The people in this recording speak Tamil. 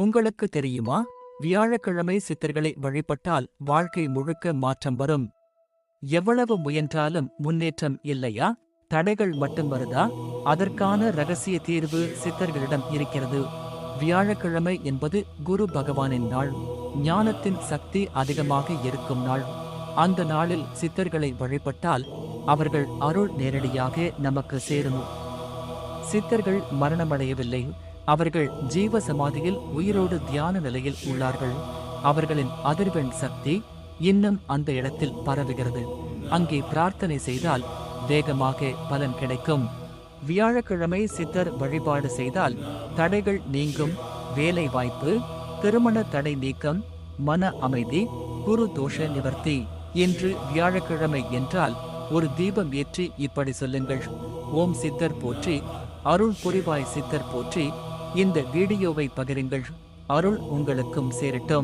உங்களுக்கு தெரியுமா, வியாழக்கிழமை சித்தர்களை வழிபட்டால் வாழ்க்கை முழுக்க மாற்றம் வரும். எவ்வளவு முயன்றாலும் முன்னேற்றம் இல்லையா? தடைகள் மட்டும் வருதா? அதற்கான ரகசிய தீர்வு சித்தர்களிடம் இருக்கிறது. வியாழக்கிழமை என்பது குரு பகவானின் நாள், ஞானத்தின் சக்தி அதிகமாக இருக்கும் நாள். அந்த நாளில் சித்தர்களை வழிபட்டால் அவர்கள் அருள் நேரடியாக நமக்கு சேரும். சித்தர்கள் மரணமடையவில்லை, அவர்கள் ஜீவ சமாதியில் உயிரோடு தியான நிலையில் உள்ளார்கள். அவர்களின் அதிர்வெண் சக்தி இன்னும் அந்த இடத்தில் பரவுகிறது. அங்கே பிரார்த்தனை செய்தால் வேகமாக பலன் கிடைக்கும். வியாழக்கிழமை சித்தர் வழிபாடு செய்தால் தடைகள் நீங்கும். வேலை வாய்ப்பு, திருமண தடை நீக்கம், மன அமைதி, குரு தோஷ நிவர்த்தி. இன்று வியாழக்கிழமை என்றால் ஒரு தீபம் ஏற்றி இப்படி சொல்லுங்கள்: ஓம் சித்தர் போற்றி, அருள் புரிவாய் சித்தர் போற்றி. இந்த வீடியோவை பகிருங்கள், அருள் உங்களுக்கும் சேரட்டும்.